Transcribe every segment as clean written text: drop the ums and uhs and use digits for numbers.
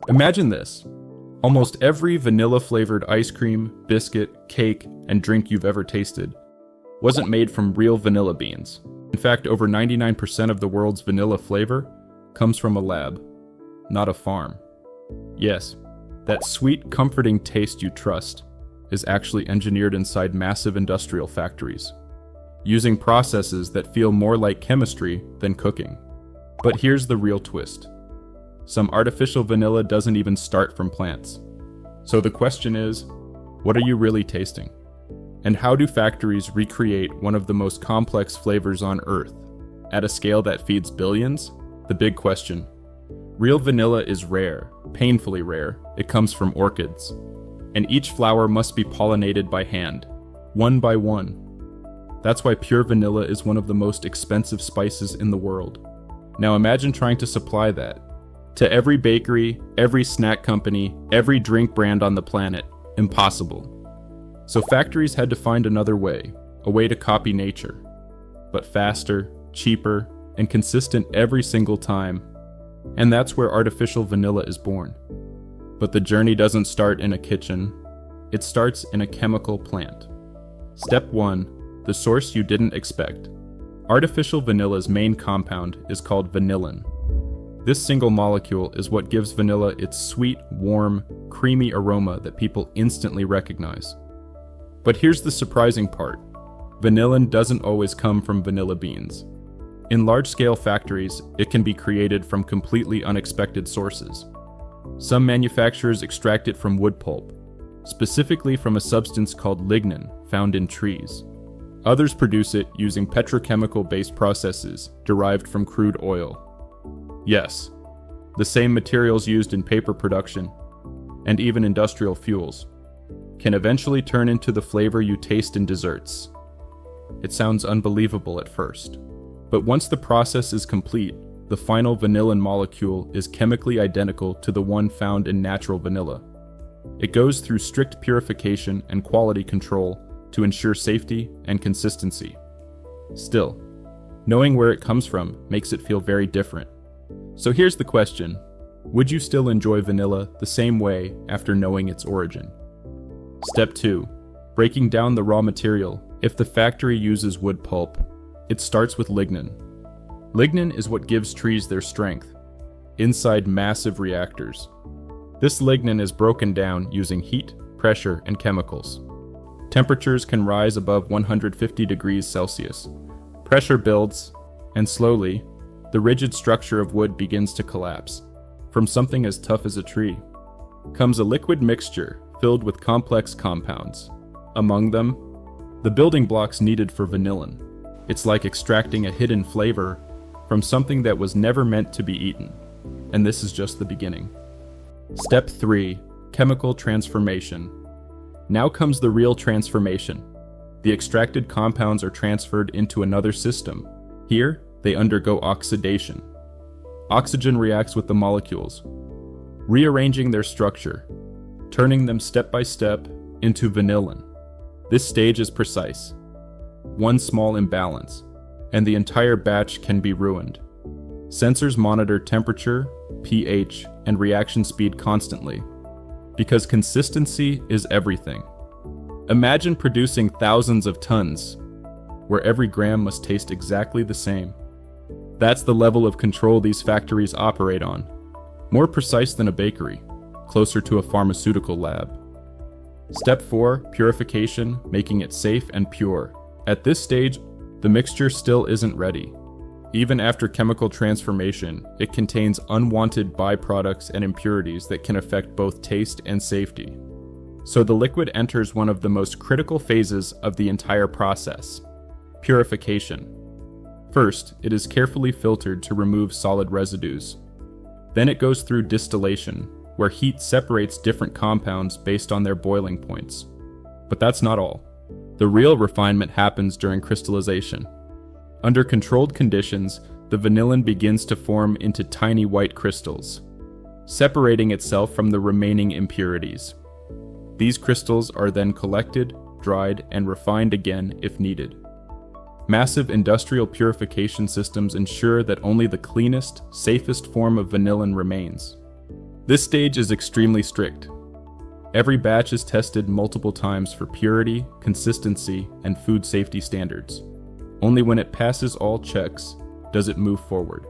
Imagine this. Almost every vanilla-flavored ice cream, biscuit, cake, and drink you've ever tasted wasn't made from real vanilla beans. In fact, over 99% of the world's vanilla flavor comes from a lab, not a farm. Yes, that sweet, comforting taste you trust is actually engineered inside massive industrial factories, using processes that feel more like chemistry than cooking. But here's the real twist. Some artificial vanilla doesn't even start from plants. So the question is, what are you really tasting? And how do factories recreate one of the most complex flavors on Earth at a scale that feeds billions? The big question. Real vanilla is rare, painfully rare. It comes from orchids. And each flower must be pollinated by hand, one by one. That's why pure vanilla is one of the most expensive spices in the world. Now imagine trying to supply that to every bakery, every snack company, every drink brand on the planet. Impossible. So factories had to find another way, a way to copy nature, but faster, cheaper, and consistent every single time. And that's where artificial vanilla is born. But the journey doesn't start in a kitchen. It starts in a chemical plant. Step 1, the source you didn't expect. Artificial vanilla's main compound is called vanillin. This single molecule is what gives vanilla its sweet, warm, creamy aroma that people instantly recognize. But here's the surprising part. Vanillin doesn't always come from vanilla beans. In large-scale factories, it can be created from completely unexpected sources. Some manufacturers extract it from wood pulp, specifically from a substance called lignin found in trees. Others produce it using petrochemical-based processes derived from crude oil. Yes, the same materials used in paper production, and even industrial fuels, can eventually turn into the flavor you taste in desserts. It sounds unbelievable at first, but once the process is complete, the final vanillin molecule is chemically identical to the one found in natural vanilla. It goes through strict purification and quality control to ensure safety and consistency. Still, knowing where it comes from makes it feel very different. So here's the question. Would you still enjoy vanilla the same way after knowing its origin? Step 2. Breaking down the raw material. If the factory uses wood pulp, it starts with lignin. Lignin is what gives trees their strength, inside massive reactors. This lignin is broken down using heat, pressure, and chemicals. Temperatures can rise above 150 degrees Celsius. Pressure builds, and slowly, the rigid structure of wood begins to collapse. From something as tough as a tree comes a liquid mixture filled with complex compounds. Among them, the building blocks needed for vanillin. It's like extracting a hidden flavor from something that was never meant to be eaten. And this is just the beginning. Step 3. Chemical transformation. Now comes the real transformation. The extracted compounds are transferred into another system. Here, they undergo oxidation. Oxygen reacts with the molecules, rearranging their structure, turning them step by step into vanillin. This stage is precise. One small imbalance, and the entire batch can be ruined. Sensors monitor temperature, pH, and reaction speed constantly, because consistency is everything. Imagine producing thousands of tons, where every gram must taste exactly the same. That's the level of control these factories operate on. More precise than a bakery, closer to a pharmaceutical lab. Step 4, purification, making it safe and pure. At this stage, the mixture still isn't ready. Even after chemical transformation, it contains unwanted byproducts and impurities that can affect both taste and safety. So the liquid enters one of the most critical phases of the entire process: purification. First, it is carefully filtered to remove solid residues. Then it goes through distillation, where heat separates different compounds based on their boiling points. But that's not all. The real refinement happens during crystallization. Under controlled conditions, the vanillin begins to form into tiny white crystals, separating itself from the remaining impurities. These crystals are then collected, dried, and refined again if needed. Massive industrial purification systems ensure that only the cleanest, safest form of vanillin remains. This stage is extremely strict. Every batch is tested multiple times for purity, consistency, and food safety standards. Only when it passes all checks does it move forward.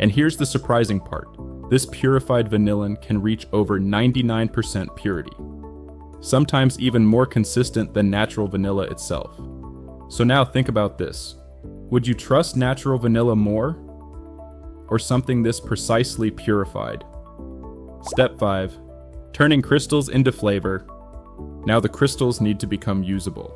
And here's the surprising part. This purified vanillin can reach over 99% purity, sometimes even more consistent than natural vanilla itself. So now think about this. Would you trust natural vanilla more, or something this precisely purified? Step 5. Turning crystals into flavor. Now the crystals need to become usable,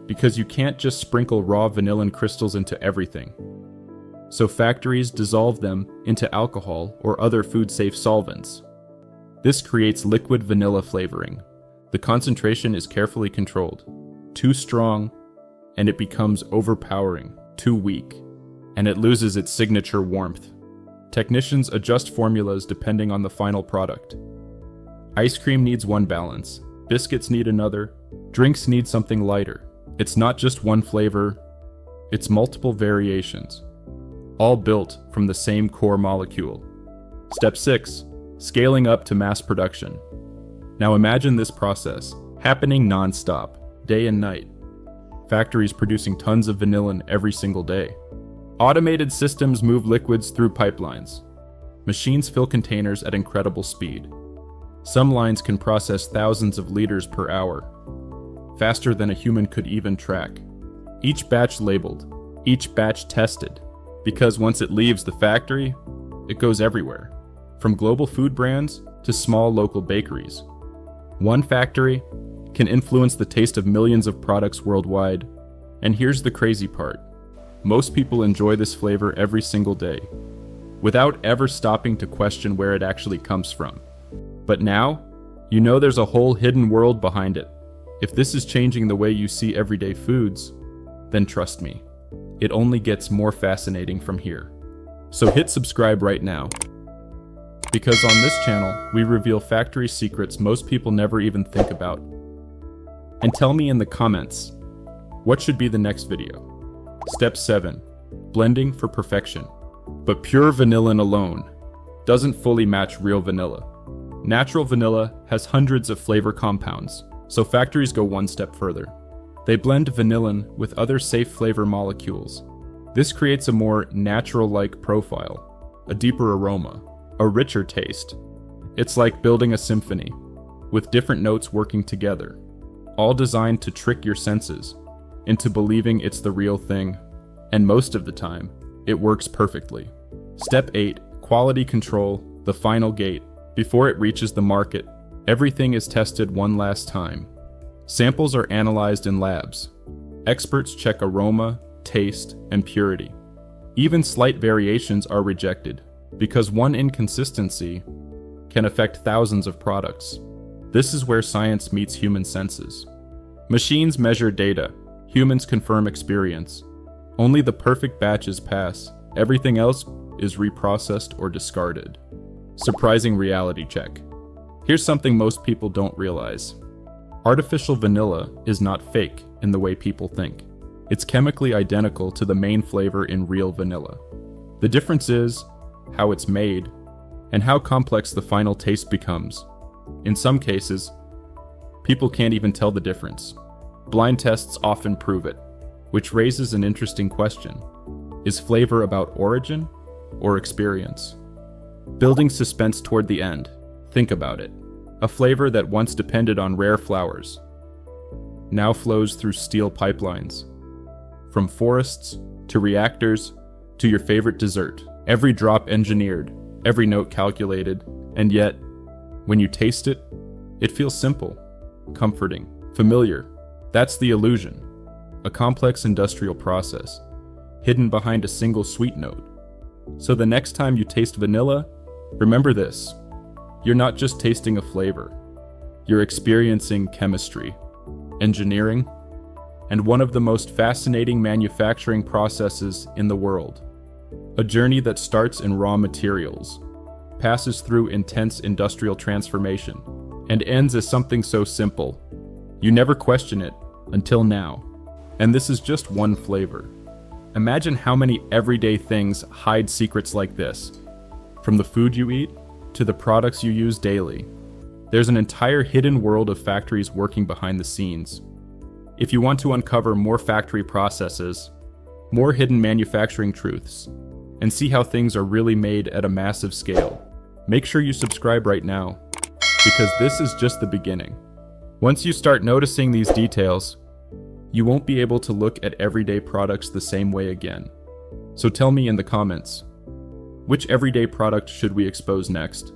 because you can't just sprinkle raw vanillin crystals into everything. So factories dissolve them into alcohol or other food-safe solvents. This creates liquid vanilla flavoring. The concentration is carefully controlled. Too strong, and it becomes overpowering. Too weak, and it loses its signature warmth. Technicians adjust formulas depending on the final product. Ice cream needs one balance, biscuits need another, drinks need something lighter. It's not just one flavor, it's multiple variations, all built from the same core molecule. Step 6. Scaling up to mass production. Now imagine this process, happening non-stop, day and night. Factories producing tons of vanillin every single day. Automated systems move liquids through pipelines. Machines fill containers at incredible speed. Some lines can process thousands of liters per hour, faster than a human could even track. Each batch labeled, each batch tested, because once it leaves the factory, it goes everywhere, from global food brands to small local bakeries. One factory can influence the taste of millions of products worldwide. And here's the crazy part. Most people enjoy this flavor every single day, without ever stopping to question where it actually comes from. But now, you know there's a whole hidden world behind it. If this is changing the way you see everyday foods, then trust me, it only gets more fascinating from here. So hit subscribe right now. Because on this channel, we reveal factory secrets most people never even think about. And tell me in the comments, what should be the next video? Step 7. Blending for perfection. But pure vanillin alone doesn't fully match real vanilla. Natural vanilla has hundreds of flavor compounds, so factories go one step further. They blend vanillin with other safe flavor molecules. This creates a more natural-like profile, a deeper aroma, a richer taste. It's like building a symphony, with different notes working together, all designed to trick your senses into believing it's the real thing, and most of the time, it works perfectly. Step 8. Quality control, the final gate. Before it reaches the market, everything is tested one last time. Samples are analyzed in labs. Experts check aroma, taste, and purity. Even slight variations are rejected, because one inconsistency can affect thousands of products. This is where science meets human senses. Machines measure data, humans confirm experience. Only the perfect batches pass, everything else is reprocessed or discarded. Surprising reality check. Here's something most people don't realize. Artificial vanilla is not fake in the way people think. It's chemically identical to the main flavor in real vanilla. The difference is how it's made and how complex the final taste becomes. In some cases, people can't even tell the difference. Blind tests often prove it, which raises an interesting question. Is flavor about origin or experience? Building suspense toward the end. Think about it. A flavor that once depended on rare flowers now flows through steel pipelines. From forests to reactors to your favorite dessert. Every drop engineered, every note calculated, and yet, when you taste it, it feels simple, comforting, familiar. That's the illusion. A complex industrial process, hidden behind a single sweet note. So the next time you taste vanilla, remember this. You're not just tasting a flavor. You're experiencing chemistry, engineering, and one of the most fascinating manufacturing processes in the world. A journey that starts in raw materials, passes through intense industrial transformation, and ends as something so simple. You never question it until now. And this is just one flavor. Imagine how many everyday things hide secrets like this. From the food you eat, to the products you use daily. There's an entire hidden world of factories working behind the scenes. If you want to uncover more factory processes, more hidden manufacturing truths, and see how things are really made at a massive scale, make sure you subscribe right now, because this is just the beginning. Once you start noticing these details, you won't be able to look at everyday products the same way again. So tell me in the comments, which everyday product should we expose next?